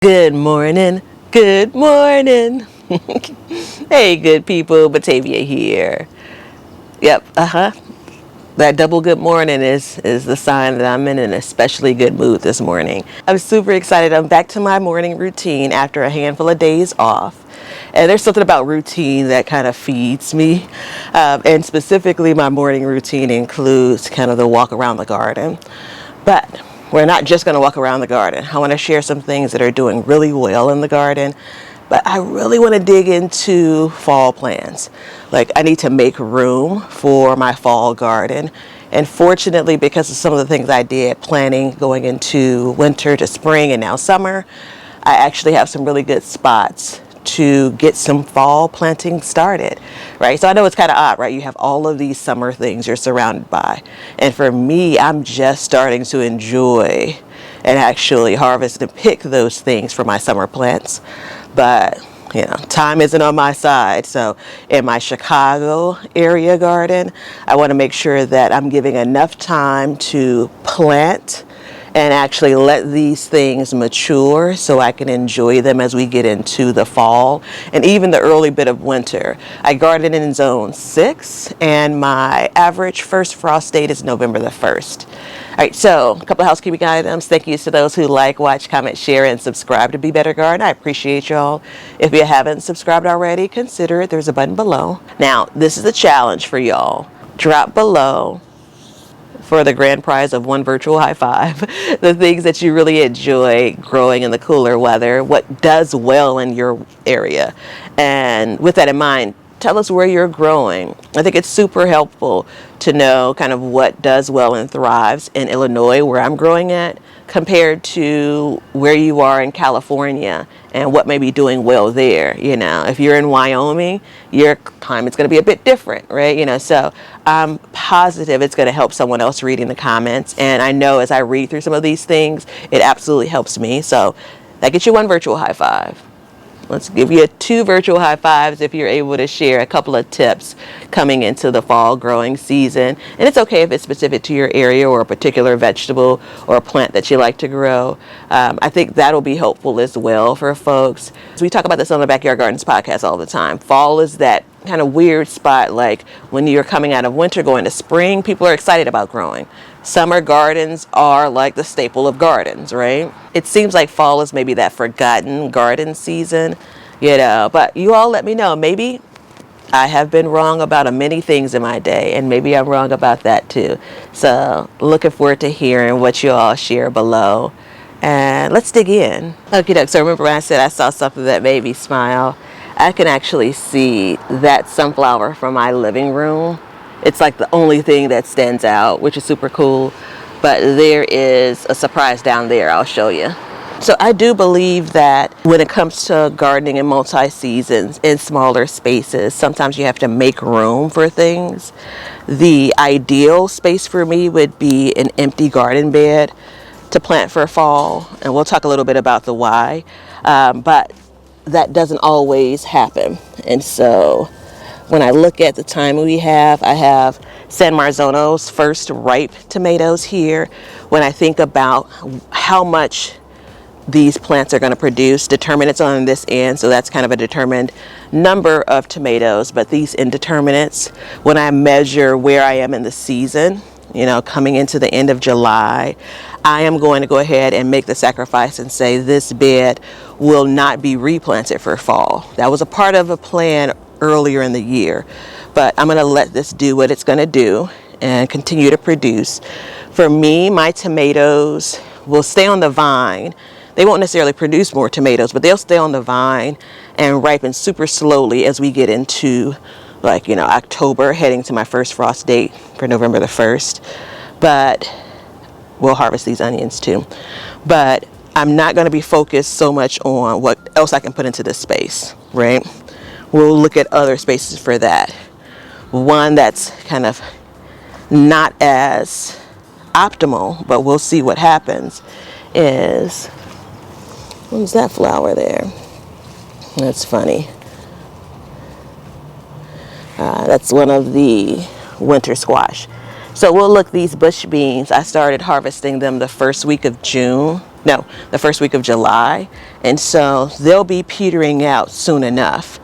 Good morning, good morning. Hey, good people, Batavia here. Yep, That double good morning is the sign that I'm in an especially good mood this morning. I'm super excited. I'm back to my morning routine after a handful of days off. And there's something about routine that kind of feeds me. And specifically, my morning routine includes kind of the walk around the garden. But we're not just going to walk around the garden. I want to share some things that are doing really well in the garden. But I really want to dig into fall plans. Like, I need to make room for my fall garden. And fortunately, because of some of the things I did planning going into winter to spring and now summer, I actually have some really good spots to get some fall planting started, right? So I know it's kind of odd, right? You have all of these summer things you're surrounded by. And for me, I'm just starting to enjoy and actually harvest and pick those things for my summer plants. But time isn't on my side. So in my Chicago area garden, I want to make sure that I'm giving enough time to plant and actually let these things mature so I can enjoy them as we get into the fall and even the early bit of winter. I garden in zone 6 and my average first frost date is November the 1st. All right, so a couple of housekeeping items. Thank you to those who like, watch, comment, share, and subscribe to Be Better Garden. I appreciate y'all. If you haven't subscribed already, consider it. There's a button below. Now, this is a challenge for y'all. Drop below for the grand prize of one virtual high five, the things that you really enjoy growing in the cooler weather, what does well in your area. And with that in mind, tell us where you're growing. I think it's super helpful to know kind of what does well and thrives in Illinois, where I'm growing at, compared to where you are in California and what may be doing well there. If you're in Wyoming, your climate's going to be a bit different, right? So I'm positive it's going to help someone else reading the comments. And I know as I read through some of these things, it absolutely helps me. So that gets you one virtual high five. Let's give you 2 virtual high fives if you're able to share a couple of tips coming into the fall growing season. And it's okay if it's specific to your area or a particular vegetable or a plant that you like to grow. I think that'll be helpful as well for folks. So we talk about this on the Backyard Gardens podcast all the time. Fall is that kind of weird spot, like when you're coming out of winter going to spring, people are excited about growing. Summer gardens are like the staple of gardens, right? It seems like fall is maybe that forgotten garden season, but you all let me know. Maybe I have been wrong about many things in my day, and maybe I'm wrong about that too. So looking forward to hearing what you all share below. And let's dig in. Okay, so remember when I said I saw something that made me smile? I can actually see that sunflower from my living room. It's like the only thing that stands out, which is super cool. But there is a surprise down there. I'll show you. So I do believe that when it comes to gardening in multi-seasons in smaller spaces, sometimes you have to make room for things. The ideal space for me would be an empty garden bed to plant for fall. And we'll talk a little bit about the why. But that doesn't always happen. And so when I look at the time I have San Marzano's first ripe tomatoes here. When I think about how much these plants are going to produce, determinants on this end, so that's kind of a determined number of tomatoes, but these indeterminates, when I measure where I am in the season, coming into the end of July, I am going to go ahead and make the sacrifice and say this bed will not be replanted for fall. That was a part of a plan earlier in the year, but I'm going to let this do what it's going to do and continue to produce. For me, my tomatoes will stay on the vine. They won't necessarily produce more tomatoes, but they'll stay on the vine and ripen super slowly as we get into October, heading to my first frost date for November the 1st. But we'll harvest these onions too. But I'm not going to be focused so much on what else I can put into this space, right? We'll look at other spaces for that. One that's kind of not as optimal, but we'll see what happens, is, what's that flower there? That's funny. That's one of the winter squash. So we'll look, these bush beans, I started harvesting them the first week of June. no, the first week of July. And so they'll be petering out soon enough.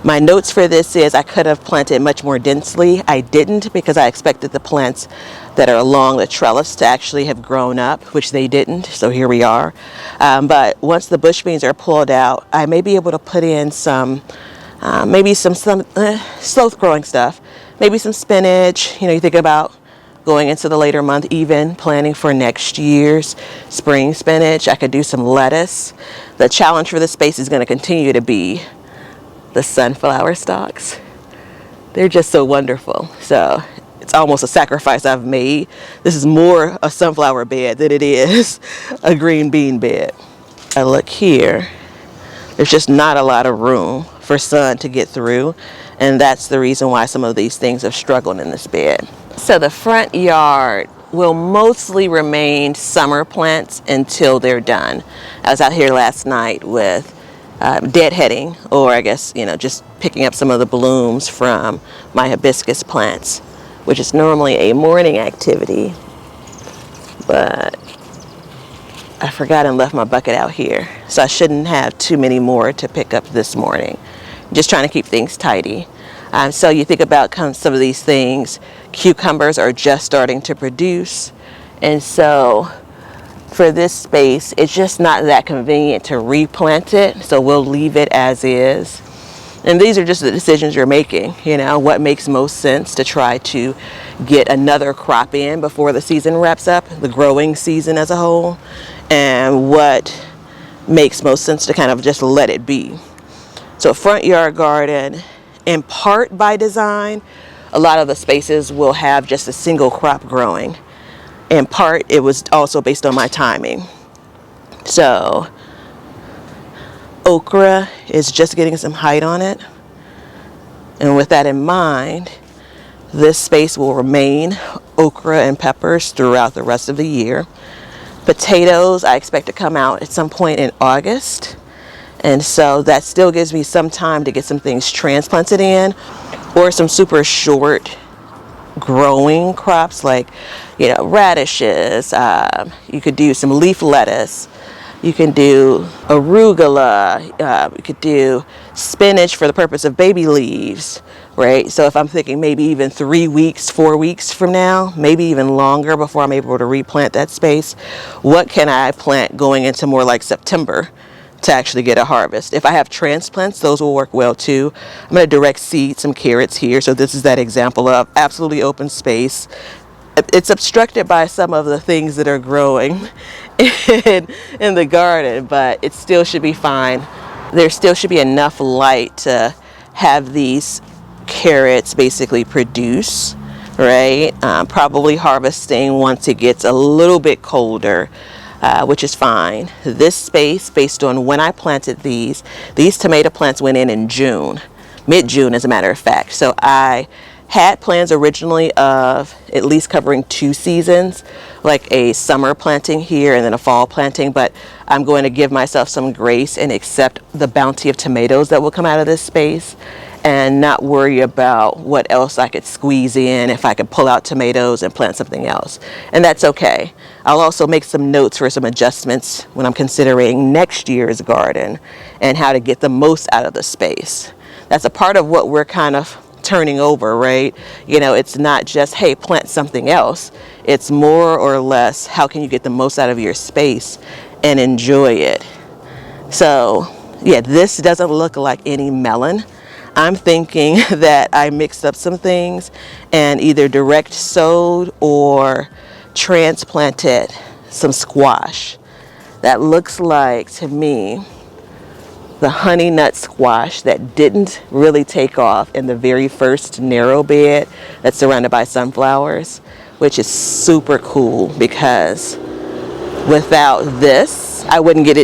My notes for this is I could have planted much more densely. I didn't because I expected the plants that are along the trellis to actually have grown up, which they didn't. So here we are. But once the bush beans are pulled out, I may be able to put in some, maybe some slow growing stuff, maybe some spinach. You know, you think about going into the later month, even planning for next year's spring spinach. I could do some lettuce. The challenge for this space is going to continue to be the sunflower stalks. They're just so wonderful. So it's almost a sacrifice I've made. This is more a sunflower bed than it is a green bean bed. I look here, there's just not a lot of room for sun to get through, and that's the reason why some of these things have struggled in this bed. So the front yard will mostly remain summer plants until they're done. I was out here last night with deadheading, or I guess, you know, just picking up some of the blooms from my hibiscus plants, which is normally a morning activity, but I forgot and left my bucket out here, so I shouldn't have too many more to pick up this morning. Just trying to keep things tidy. So you think about some of these things. Cucumbers are just starting to produce, and so for this space, it's just not that convenient to replant it, so we'll leave it as is. And these are just the decisions you're making, you know, what makes most sense to try to get another crop in before the season wraps up, the growing season as a whole, and what makes most sense to kind of just let it be. So front yard garden, in part by design, a lot of the spaces will have just a single crop growing. In part, it was also based on my timing. So okra is just getting some height on it. And with that in mind, this space will remain okra and peppers throughout the rest of the year. Potatoes, I expect to come out at some point in August. And so that still gives me some time to get some things transplanted in, or some super short growing crops like, you know, radishes. You could do some leaf lettuce. You can do arugula. You could do spinach for the purpose of baby leaves, right? So if I'm thinking maybe even 3 weeks, 4 weeks from now, maybe even longer before I'm able to replant that space, what can I plant going into more like September to actually get a harvest? If I have transplants, those will work well too. I'm going to direct seed some carrots here. So this is that example of absolutely open space. It's obstructed by some of the things that are growing in the garden, but it still should be fine. There still should be enough light to have these carrots basically produce, right? Probably harvesting once it gets a little bit colder, which is fine. This space, based on when I planted these tomato plants went in June, mid-June as a matter of fact. So I had plans originally of at least covering 2 seasons, like a summer planting here and then a fall planting, but I'm going to give myself some grace and accept the bounty of tomatoes that will come out of this space and not worry about what else I could squeeze in, if I could pull out tomatoes and plant something else. And that's okay. I'll also make some notes for some adjustments when I'm considering next year's garden and how to get the most out of the space. That's a part of what we're kind of turning over, right? You know, it's not just, hey, plant something else. It's more or less, how can you get the most out of your space and enjoy it? So yeah, this doesn't look like any melon. I'm thinking that I mixed up some things and either direct sowed or transplanted some squash. That looks like, to me, the honey nut squash that didn't really take off in the very first narrow bed that's surrounded by sunflowers, which is super cool because without this, I wouldn't get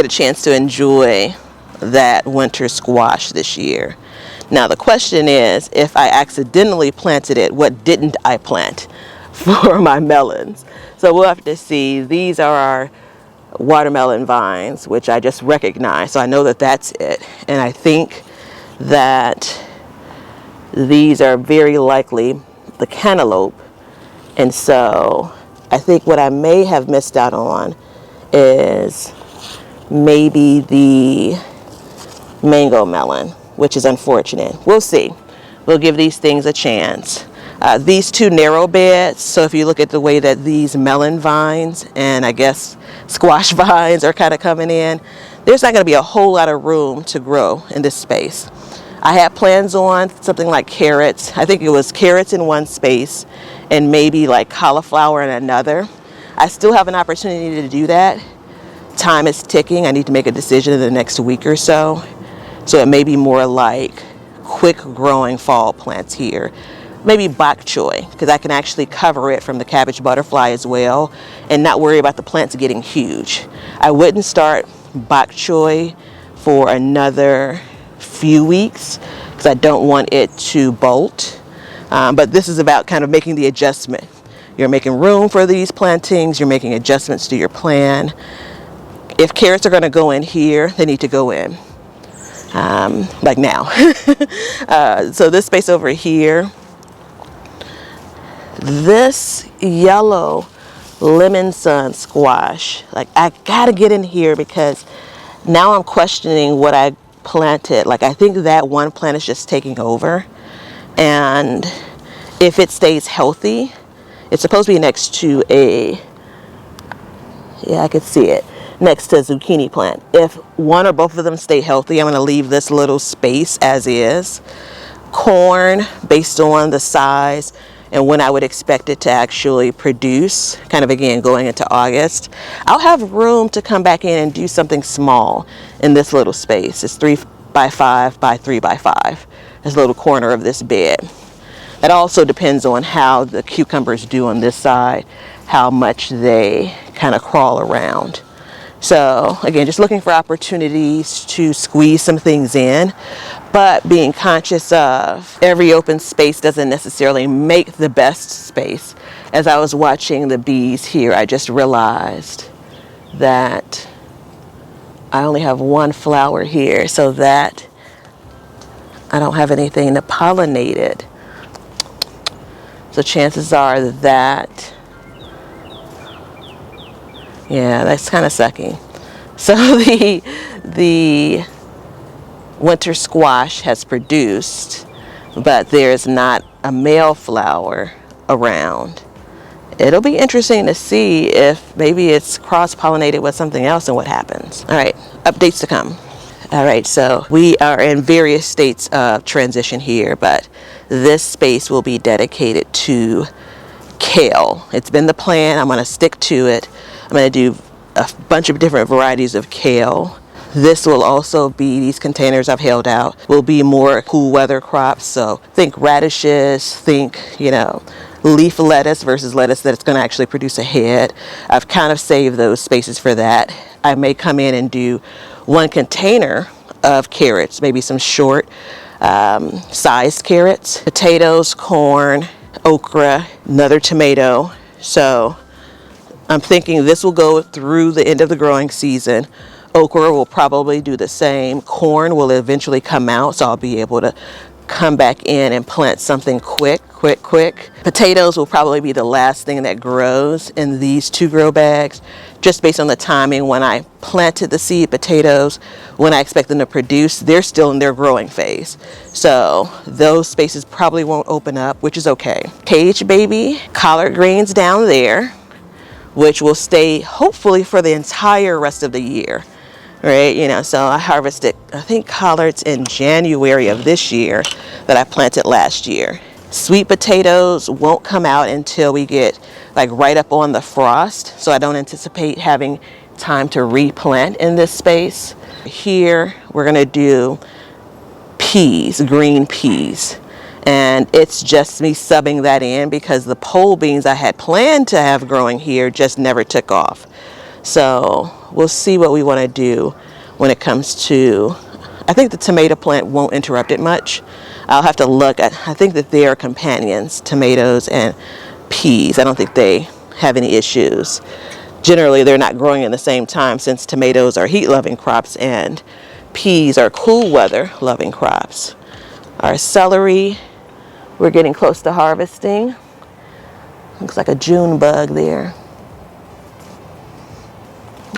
a chance to enjoy that winter squash this year. Now the question is, if I accidentally planted it, what didn't I plant for my melons? So we'll have to see. These are our watermelon vines, which I just recognize, so I know that that's it. And I think that these are very likely the cantaloupe. And so I think what I may have missed out on is maybe the mango melon, which is unfortunate. We'll see. We'll give these things a chance. These two narrow beds, so if you look at the way that these melon vines and I guess squash vines are kind of coming in, there's not going to be a whole lot of room to grow in this space. I had plans on something like carrots. I think it was carrots in one space and maybe like cauliflower in another. I still have an opportunity to do that. Time is ticking. I need to make a decision in the next week or so. So it may be more like quick growing fall plants here. Maybe bok choy, because I can actually cover it from the cabbage butterfly as well and not worry about the plants getting huge. I wouldn't start bok choy for another few weeks because I don't want it to bolt. But this is about kind of making the adjustment. You're making room for these plantings. You're making adjustments to your plan. If carrots are going to go in here, they need to go in. Like now. So this space over here, this yellow lemon sun squash, like I gotta get in here because now I'm questioning what I planted. Like I think that one plant is just taking over, and if it stays healthy, it's supposed to be next to a, yeah, I could see it, next to a zucchini plant. If one or both of them stay healthy, I'm going to leave this little space as is. Corn, based on the size and when I would expect it to actually produce, kind of again going into August, I'll have room to come back in and do something small in this little space. It's 3 by 5 by 3 by 5. This little corner of this bed. That also depends on how the cucumbers do on this side, how much they kind of crawl around. So again, just looking for opportunities to squeeze some things in, but being conscious of every open space doesn't necessarily make the best space. As I was watching the bees here, I just realized that I only have one flower here, so that I don't have anything to pollinate it. So chances are that, yeah, that's kind of sucky. So the winter squash has produced, but there's not a male flower around. It'll be interesting to see if maybe it's cross-pollinated with something else and what happens. All right, updates to come. All right, so we are in various states of transition here, but this space will be dedicated to kale. It's been the plan. I'm going to stick to it. I'm going to do a bunch of different varieties of kale. This will also be, these containers I've held out, will be more cool weather crops. So think radishes, think, leaf lettuce versus lettuce that it's going to actually produce a head. I've kind of saved those spaces for that. I may come in and do one container of carrots, maybe some short sized carrots, potatoes, corn, okra, another tomato. So I'm thinking this will go through the end of the growing season. Okra will probably do the same. Corn will eventually come out, so I'll be able to come back in and plant something quick. Potatoes will probably be the last thing that grows in these 2 grow bags, just based on the timing when I planted the seed potatoes, when I expect them to produce. They're still in their growing phase. So those spaces probably won't open up, which is okay. Cage baby, collard greens down there, which will stay hopefully for the entire rest of the year. Right, so I harvested, I think, collards in January of this year that I planted last year. Sweet potatoes won't come out until we get like right up on the frost, so I don't anticipate having time to replant in this space. Here we're gonna do peas, green peas, and it's just me subbing that in because the pole beans I had planned to have growing here just never took off. So we'll see what we want to do when it comes to, I think the tomato plant won't interrupt it much. I'll have to look at, I think that they are companions, tomatoes and peas. I don't think they have any issues. Generally, they're not growing in the same time since tomatoes are heat-loving crops and peas are cool weather loving crops. Our celery, we're getting close to harvesting. Looks like a June bug there.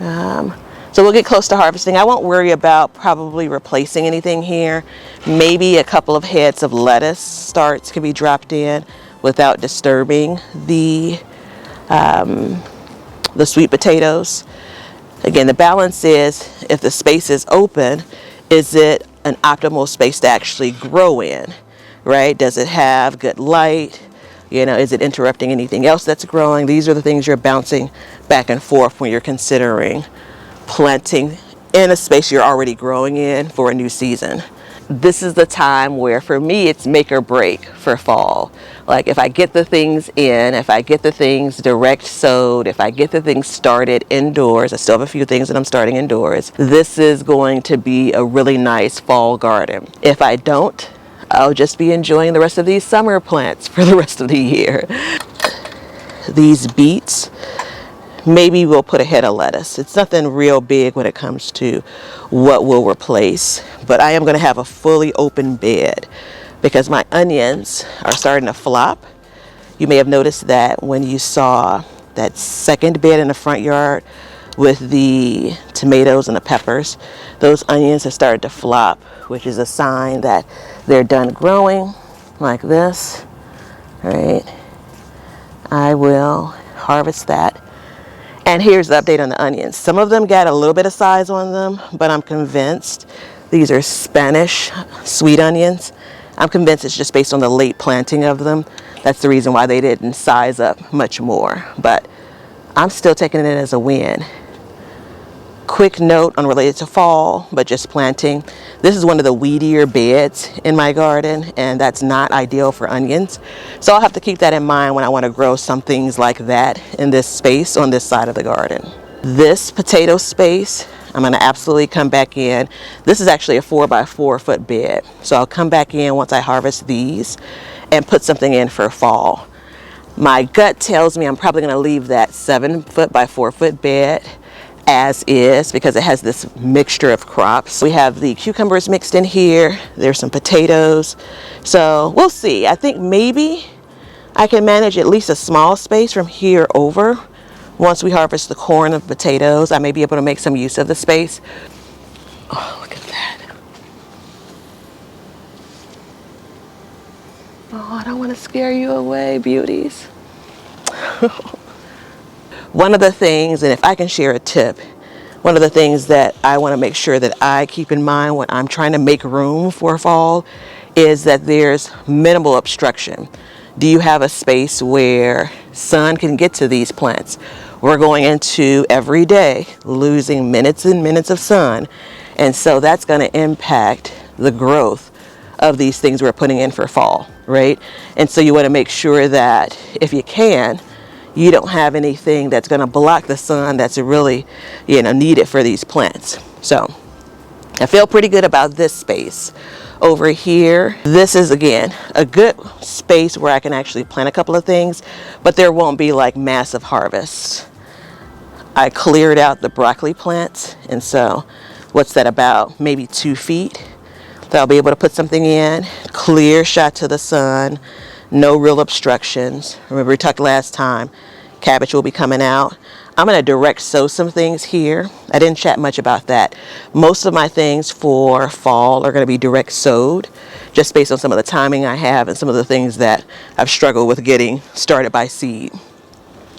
So we'll get close to harvesting. I won't worry about probably replacing anything here. Maybe a couple of heads of lettuce starts can be dropped in without disturbing the sweet potatoes. Again, the balance is, if the space is open, is it an optimal space to actually grow in, right? Does it have good light? You know, is it interrupting anything else that's growing? These are the things you're bouncing back and forth when you're considering planting in a space you're already growing in for a new season. This is the time where, for me, it's make or break for fall. Like, if I get the things in, if I get the things direct sowed, if I get the things started indoors, I still have a few things that I'm starting indoors, this is going to be a really nice fall garden. If I don't, I'll just be enjoying the rest of these summer plants for the rest of the year. These beets, maybe we'll put a head of lettuce. It's nothing real big when it comes to what we'll replace, but I am going to have a fully open bed because my onions are starting to flop. You may have noticed that when you saw that second bed in the front yard with the tomatoes and the peppers, those onions have started to flop, which is a sign that they're done growing like this. All right, I will harvest that. And here's the update on the onions. Some of them got a little bit of size on them, but I'm convinced these are Spanish sweet onions. I'm convinced it's just based on the late planting of them. That's the reason why they didn't size up much more. But I'm still taking it as a win. Quick note unrelated to fall, but just planting. This is one of the weedier beds in my garden, and that's not ideal for onions. So I'll have to keep that in mind when I want to grow some things like that in this space on this side of the garden. This potato space, I'm going to absolutely come back in. This is actually a 4x4 foot bed. So I'll come back in once I harvest these and put something in for fall. My gut tells me I'm probably going to leave that 7 foot by 4 foot bed as is because it has this mixture of crops. We have the cucumbers mixed in here. There's some potatoes. So we'll see. I think maybe I can manage at least a small space from here over. Once we harvest the corn and potatoes, I may be able to make some use of the space. Oh, look at that. Oh, I don't want to scare you away, beauties. One of the things, and if I can share a tip, one of the things that I want to make sure that I keep in mind when I'm trying to make room for fall is that there's minimal obstruction. Do you have a space where sun can get to these plants? We're going into every day losing minutes and minutes of sun, and so that's going to impact the growth of these things we're putting in for fall, right? And so you want to make sure that if you can, you don't have anything that's going to block the sun that's really, needed for these plants. So I feel pretty good about this space. Over here, this is, again, a good space where I can actually plant a couple of things, but there won't be like massive harvests. I cleared out the broccoli plants, and so what's that, about maybe 2 feet that I'll be able to put something in. Clear shot to the sun, no real obstructions. Remember we talked last time, cabbage will be coming out. I'm going to direct sow some things here. I didn't chat much about that. Most of my things for fall are going to be direct sowed, just based on some of the timing I have and some of the things that I've struggled with getting started by seed.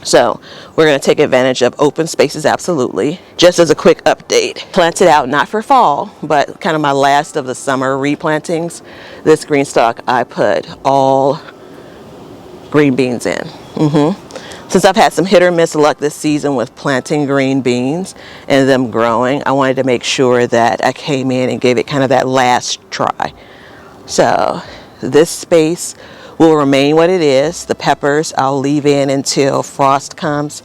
So we're going to take advantage of open spaces, absolutely. Just as a quick update, planted out not for fall, but kind of my last of the summer replantings. This GreenStalk, I put all green beans in. Since I've had some hit or miss luck this season with planting green beans and them growing, I wanted to make sure that I came in and gave it kind of that last try. So this space will remain what it is. The peppers I'll leave in until frost comes.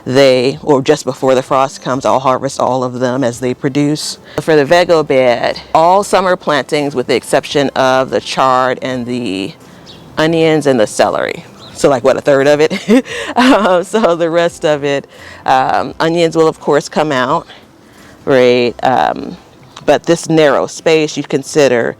Or just before the frost comes, I'll harvest all of them as they produce. For the Vego bed, all summer plantings with the exception of the chard and the onions and the celery. So like what, a third of it? So the rest of it, onions will of course come out, right? But this narrow space, you consider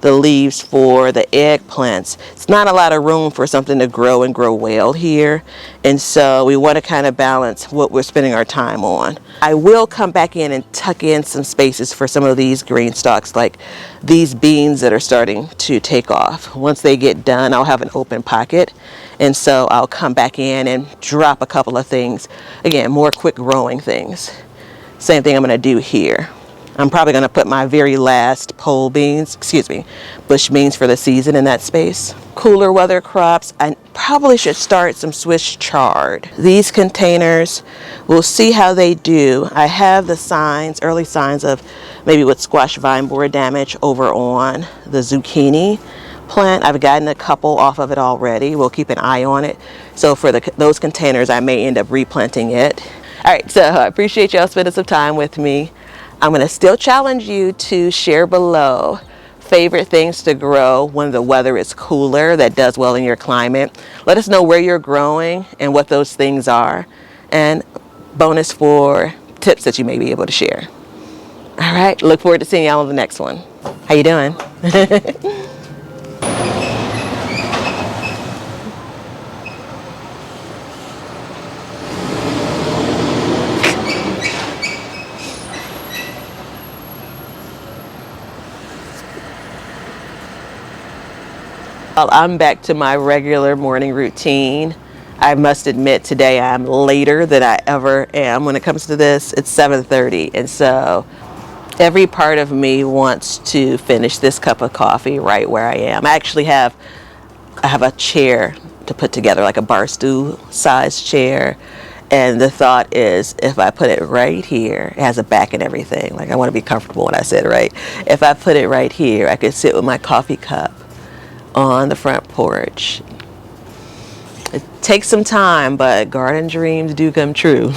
the leaves for the eggplants. It's not a lot of room for something to grow and grow well here, and so we want to kind of balance what we're spending our time on. I will come back in and tuck in some spaces for some of these green stalks, like these beans that are starting to take off. Once they get done, I'll have an open pocket, and so I'll come back in and drop a couple of things. Again, more quick growing things. Same thing I'm going to do here. I'm probably going to put my very last bush beans for the season in that space. Cooler weather crops, I probably should start some Swiss chard. These containers, we'll see how they do. I have the signs, early signs of maybe with squash vine borer damage over on the zucchini plant. I've gotten a couple off of it already. We'll keep an eye on it. So for those containers, I may end up replanting it. All right, so I appreciate y'all spending some time with me. I'm going to still challenge you to share below favorite things to grow when the weather is cooler that does well in your climate. Let us know where you're growing and what those things are, and bonus for tips that you may be able to share. All right, look forward to seeing y'all on the next one. How you doing? Well, I'm back to my regular morning routine. I must admit today I'm later than I ever am when it comes to this. It's 7:30, and so every part of me wants to finish this cup of coffee right where I am. I have a chair to put together, like a bar stool size chair, and the thought is if I put it right here, it has a back and everything. Like, I want to be comfortable when I sit, right? If I put it right here, I could sit with my coffee cup on the front porch. It takes some time, but garden dreams do come true.